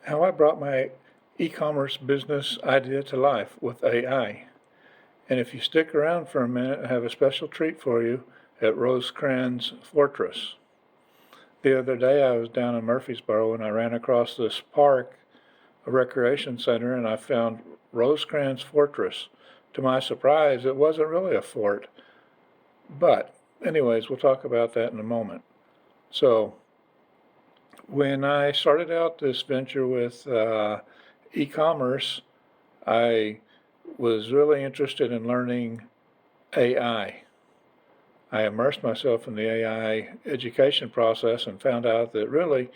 How I brought my e-commerce business idea to life with AI. And if you stick around for a minute, I have a special treat for you at Rosecrans Fortress. The other day I was down in Murfreesboro and I ran across this park, a recreation center, and I found Rosecrans Fortress. To my surprise, it wasn't really a fort. But anyways, we'll talk about that in a moment. So when I started out this venture with e-commerce, I was really interested in learning AI. I immersed myself in the AI education process and found out that really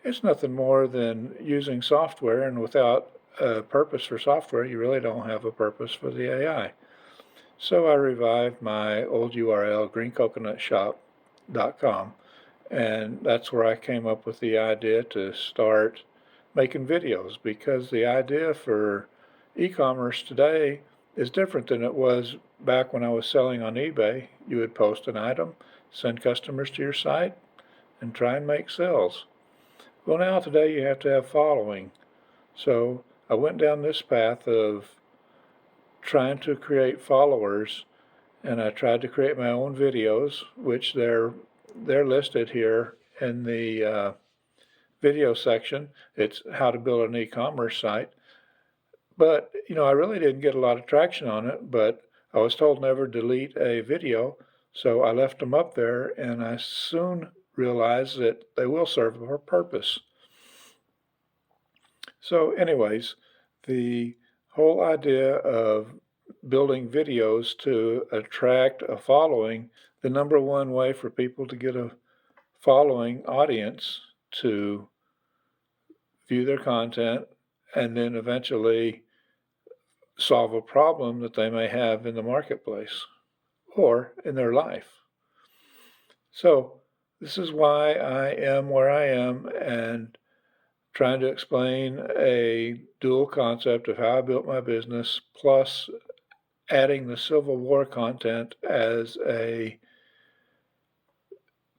it's nothing more than using software, and without a purpose for software, you really don't have a purpose for the AI. So I revived my old URL, greencoconutshop.com, and that's where I came up with the idea to start making videos, because the idea for e-commerce today is different than it was back when I was selling on eBay. You would post an item, send customers to your site, and try and make sales. Well, now today you have to have following. So I went down this path of trying to create followers, and I tried to create my own videos, which they're listed here in the video section. It's how to build an e-commerce site. But, I really didn't get a lot of traction on it, but I was told never delete a video, so I left them up there, and I soon realized that they will serve a purpose. So anyways, the whole idea of building videos to attract a following, the number one way for people to get a following audience to view their content and then eventually solve a problem that they may have in the marketplace or in their life. So this is why I am where I am, and trying to explain a dual concept of how I built my business, plus adding the Civil War content as a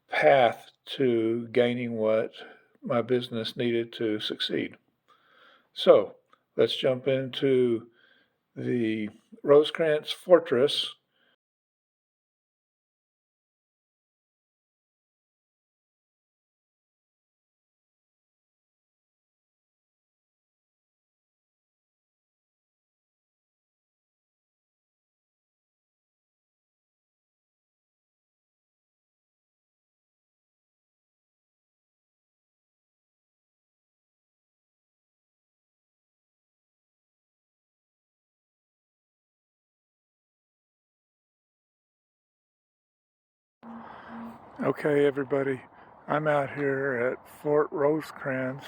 path to gaining what my business needed to succeed. So let's jump into the Rosecrans Fortress. Okay, everybody, I'm out here at Fort Rosecrans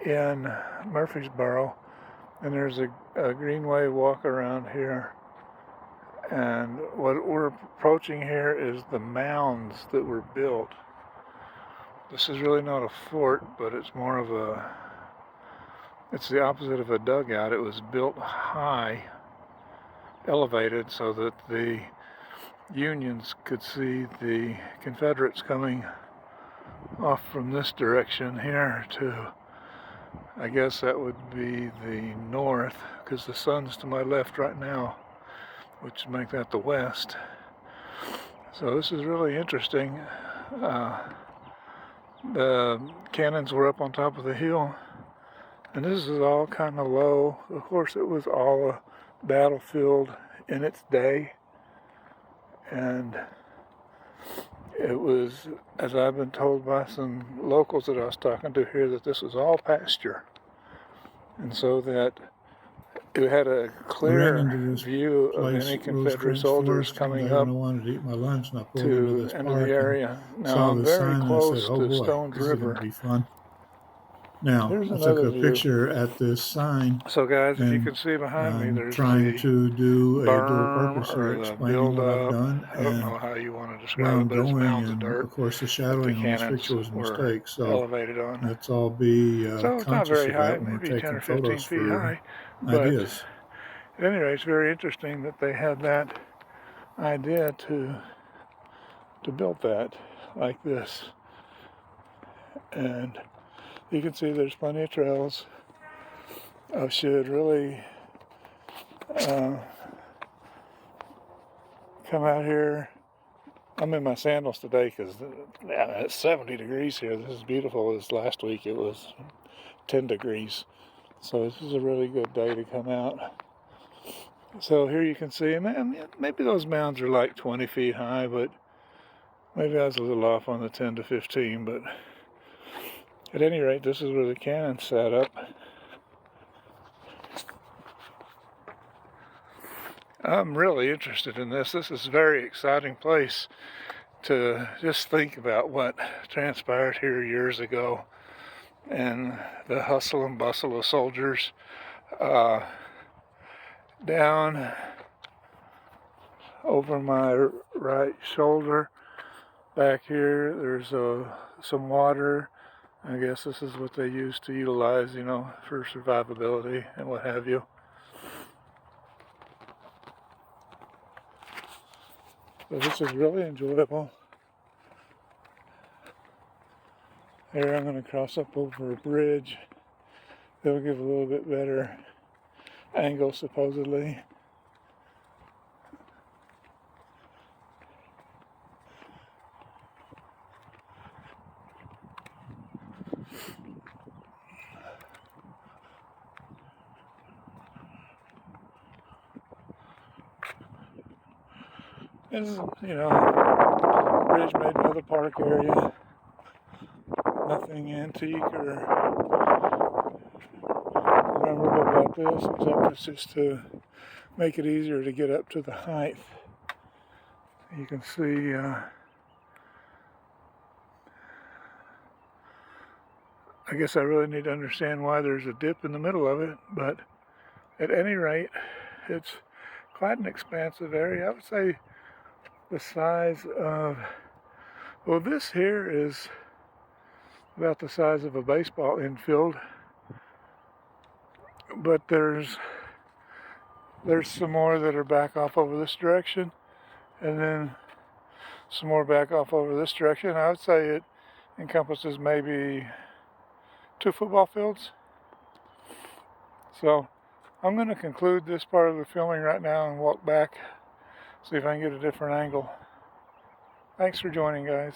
in Murfreesboro, and there's a greenway walk around here. And what we're approaching here is the mounds that were built. This is really not a fort, but it's more of it's the opposite of a dugout. It was built high, elevated, so that the Unions could see the Confederates coming off from this direction here to, I guess that would be the north, because the sun's to my left right now, which would make that the west. So this is really interesting. The cannons were up on top of the hill, and this is all kind of low. Of course, it was all a battlefield in its day, and it was, as I've been told by some locals that I was talking to here, that this was all pasture, and so that it had a clear view of any Confederate soldiers coming up to enter the area. Now I'm very close to Stones River. Now, I took a picture at this sign. So guys, if you can see behind me, there's trying to do a dual purpose or or explaining what I've done. I don't know how you want to describe where it, I'm but it's going, mounds of and dirt of course the shadowing on this picture was a mistake. So elevated on. let's all be So it's not conscious very of high, that when we're maybe 10 taking or 15 photos feet for high. ideas. But anyway, it's very interesting that they had that idea to build that like this. And You can see there's plenty of trails. I should really come out here. I'm in my sandals today because it's 70 degrees here. This is beautiful. This last week it was 10 degrees. So this is a really good day to come out. So here you can see, maybe those mounds are like 20 feet high, but maybe I was a little off on the 10 to 15. But at any rate, this is where the cannon's set up. I'm really interested in this. This is a very exciting place to just think about what transpired here years ago and the hustle and bustle of soldiers. Down over my right shoulder back here, there's some water. I guess this is what they used to utilize, for survivability and what have you. So this is really enjoyable. Here I'm going to cross up over a bridge. It'll give a little bit better angle, supposedly. This is, bridge made by the park area. Nothing antique or memorable about this, except it's just to make it easier to get up to the height. You can see I guess I really need to understand why there's a dip in the middle of it, but at any rate, it's quite an expansive area. I would say the size of, well, this here is about the size of a baseball infield, but there's some more that are back off over this direction, and then some more back off over this direction. I would say it encompasses maybe 2 football fields. So I'm going to conclude this part of the filming right now and walk back, see if I can get a different angle. Thanks for joining, guys.